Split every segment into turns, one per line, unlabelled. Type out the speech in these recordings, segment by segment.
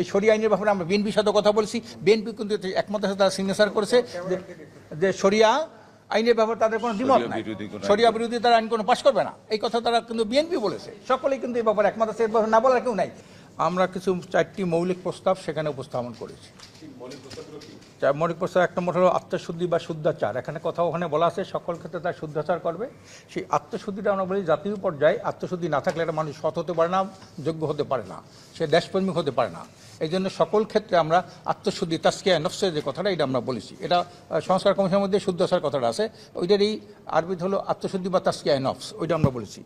এই শরিয়া আইনের ব্যাপারে আমরা বিএনপির সাথে কথা বলছি। বিএনপি কিন্তু একমতের সাথে তারা সিগনেচার করেছে যে শরিয়া আইনের ব্যাপারে তাদের কোনো দ্বিমত নাই, শরিয়া বিরোধী তারা আইন কোনো পাশ করবে না, এই কথা তারা কিন্তু বিএনপি বলেছে। সকলেই কিন্তু এই ব্যাপারে একমত আছে, না বলার কেউ নাই। আমরা কিছু 4টি মৌলিক প্রস্তাব সেখানে উপস্থাপন করেছি। মৌলিক প্রস্তাব 1 নম্বর হলো আত্মশুদ্ধি বা শুদ্ধাচার। এখানে কথা ওখানে বলা আছে সকল ক্ষেত্রে তার শুদ্ধাচার করবে। সেই আত্মশুদ্ধিটা আমরা বলি জাতীয় পর্যায়ে আত্মশুদ্ধি না থাকলে একটা মানুষ সৎ হতে পারে না, যোগ্য হতে পারে না, সে দেশপ্রেমিক হতে পারে না। এই জন্য সকল ক্ষেত্রে আমরা আত্মশুদ্ধি তাসকিয়া নফসের যে কথাটা এটা আমরা বলেছি, এটা সংস্কার কমিশনের মধ্যে শুদ্ধাচার কথাটা আছে, ওইটারই আরবিতে হলো আত্মশুদ্ধি বা তাসকিয়া নফস, ওইটা আমরা বলেছি।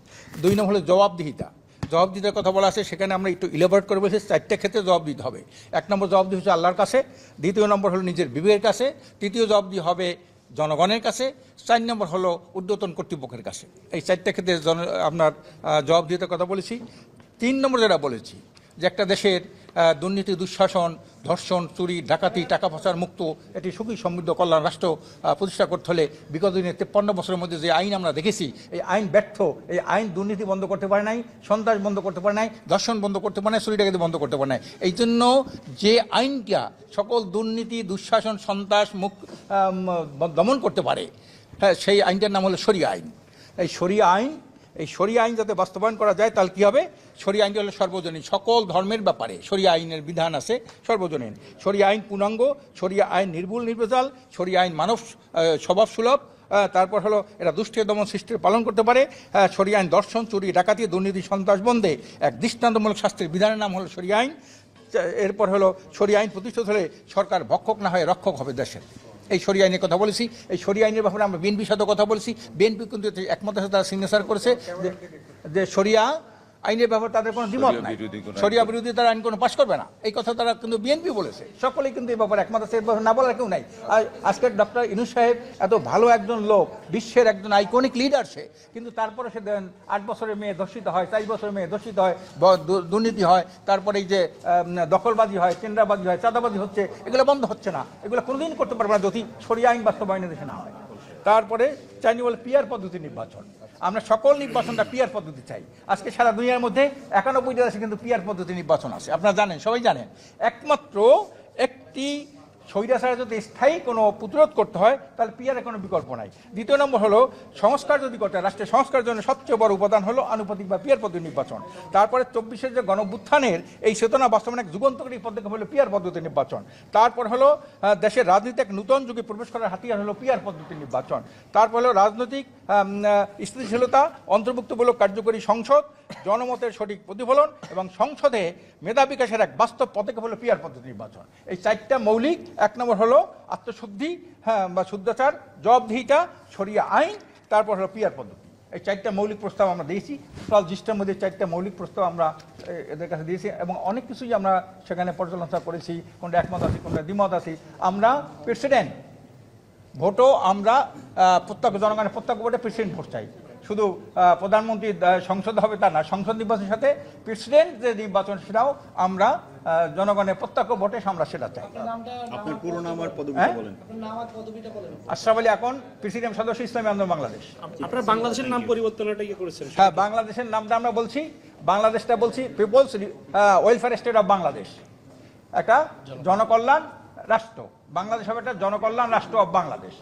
2 নম্বর হলো জবাবদিহিতা। জবাবদিহিতার কথা বলা আছে, সেখানে আমরা একটু ইলাবোরেট করে বলেছি 4টা ক্ষেত্রে জবাব দিতে হবে। 1 নম্বর জবাবদিহি হচ্ছে আল্লাহর কাছে, 2 নম্বর হলো নিজের বিবেকের কাছে, 3 জবাবদিহি হবে জনগণের কাছে, 4 নম্বর হলো ঊর্ধ্বতন কর্তৃপক্ষের কাছে। এই 4টা ক্ষেত্রে আপনার জবাবদিহিতার কথা বলেছি। 3 নম্বর যেটা বলেছি যে একটা দেশের দুর্নীতি, দুঃশাসন, ধর্ষণ, চুরি, ডাকাতি, টাকা পয়সার মুক্ত একটি সুখী সমৃদ্ধ কল্যাণ রাষ্ট্র প্রতিষ্ঠা করতে হলে বিগত দিনে 53 বছরের মধ্যে যে আইন আমরা দেখেছি, এই আইন ব্যর্থ। এই আইন দুর্নীতি বন্ধ করতে পারে নাই, সন্ত্রাস বন্ধ করতে পারে নাই, ধর্ষণ বন্ধ করতে পারে নাই, চুরি ডাকাতি বন্ধ করতে পারে নাই। এই জন্য যে আইনটা সকল দুর্নীতি, দুঃশাসন, সন্ত্রাস দমন করতে পারে, হ্যাঁ, সেই আইনটার নাম হলো শরিয়া আইন। এই শরিয়া আইন যাতে বাস্তবায়ন করা যায়, তাহলে কী হবে? শরিয়া আইনটি হলো সর্বজনীন, সকল ধর্মের ব্যাপারে শরিয়া আইনের বিধান আছে সর্বজনীন। শরিয়া আইন পূর্ণাঙ্গ, শরিয়া আইন নির্ভুল নির্ভেজাল, শরিয়া আইন মানব স্বভাব সুলভ। তারপর হলো এটা দুষ্টের দমন সৃষ্টির পালন করতে পারে। শরিয়া আইন দর্শন, চুরি, ডাকাতি, দুর্নীতি, সন্ত্রাস বন্ধে এক দৃষ্টান্তমূলক শাস্তির বিধানের নাম হলো শরিয়া আইন। এরপর হলো শরিয়া আইন প্রতিষ্ঠিত হলে সরকার ভক্ষক না হয়ে রক্ষক হবে দেশের। এই শরিয়া আইনের কথা বলেছি। এই শরিয়া আইনের ব্যাপারে আমরা বিএনপির সাথে কথা বলছি। বিএনপি কিন্তু একমতের সাথে তারা সিগনেচার করেছে যে শরিয়া আইনের ব্যাপারে তাদের কোনো দ্বিমত নাই, শরিয়া বিরোধী তারা আইন কোনো পাশ করবে না, এই কথা তারা কিন্তু বিএনপি বলেছে। সকলেই কিন্তু এই ব্যাপারে একমত আছে, না বলার কেউ নাই। আর আজকের ডক্টর ইউনূস সাহেব এত ভালো একজন লোক, বিশ্বের একজন আইকনিক লিডার সে, কিন্তু তারপরে সে 8 বছরের মেয়ে ধর্ষিত হয়, 4 বছরের মেয়ে ধর্ষিত হয়, দুর্নীতি হয়, তারপরে এই যে দখলবাজি হয়, টেন্ডারবাজি হয়, চাঁদাবাজি হচ্ছে, এগুলো বন্ধ হচ্ছে না। এগুলো কোনোদিন করতে পারবে না যদি শরিয়া আইন বাস্তবায়নের দেশে না হয়। তারপরে চাইনি বলে পিয়ার পদ্ধতি নির্বাচন। আমরা সকল নির্বাচনটা পিয়ার পদ্ধতি চাই। আজকে সারা দুনিয়ার মধ্যে 91টা দেশে কিন্তু পিয়ার পদ্ধতি নির্বাচন আছে, আপনারা জানেন, সবাই জানেন। একমাত্র একটি স্বৈরাচার যদি স্থায়ী কোনো প্রতিরোধ করতে হয়, তাহলে পিয়ারের কোনো বিকল্প নাই। 2 নম্বর হলো সংস্কার যদি করতে হয়, রাষ্ট্রের সংস্কারের জন্য সবচেয়ে বড় উপাদান হলো আনুপাতিক বা পিয়ার পদ্ধতি নির্বাচন। তারপরে 24-এর যে গণঅভ্যুত্থানের এই চেতনা বাস্তবায়নের এক যুগান্তকারী পদক্ষেপ হলো পিয়ার পদ্ধতি নির্বাচন। তারপর হলো দেশের রাজনীতি এক নূতন যুগে প্রবেশ করার হাতিয়ার হলো পিয়ার পদ্ধতি নির্বাচন। তারপর হলো রাজনৈতিক স্থিতিশীলতা, অন্তর্ভুক্তমূলক কার্যকরী সংসদ, জনমতের সঠিক প্রতিফলন এবং সংসদে মেধা বিকাশের এক বাস্তব পদক্ষেপ হলো পিয়ার পদ্ধতি নির্বাচন। এই 4টা মৌলিক। 1 নম্বর হলো আত্মশুদ্ধি, হ্যাঁ, বা শুদ্ধাচার, জবাবদিহিতা, শরিয়া আইন, তারপর হলো পিয়ার পদ্ধতি। এই 4টা মৌলিক প্রস্তাব আমরা দিয়েছি। টোটাল জিস্টের মধ্যে 4টা মৌলিক প্রস্তাব আমরা এদের কাছে দিয়েছি এবং অনেক কিছুই আমরা সেখানে পর্যালোচনা করেছি, কোনটা একমত আছি, কোনটা দ্বিমত আছি। আমরা প্রেসিডেন্ট ভোটও আমরা প্রত্যক্ষ জনগণের প্রত্যক্ষ ভোটে প্রেসিডেন্ট ভোট চাই। শুধু প্রধানমন্ত্রী সংসদ হবে তা না, সংসদ নির্বাচনের সাথে প্রেসিডেন্ট যে নির্বাচন সেটাও আমরা জনগণের প্রত্যক্ষ ভোটে আমরা সেটা চাই।
আপনার পুরো নাম আর পদবিটা বলেন।
আশরাফ আলী আকন, প্রেসিডেন্ট সদস্য, ইসলামী আন্দোলন বাংলাদেশ।
আপনারা বাংলাদেশের নাম পরিবর্তনটা কি করেছেন?
হ্যাঁ, বাংলাদেশের নামটা আমরা বলছি, বাংলাদেশটা বলছি people's welfare state of Bangladesh, একটা জনকল্যাণ রাষ্ট্র। বাংলাদেশ হবে একটা জনকল্যাণ রাষ্ট্র অফ বাংলাদেশ।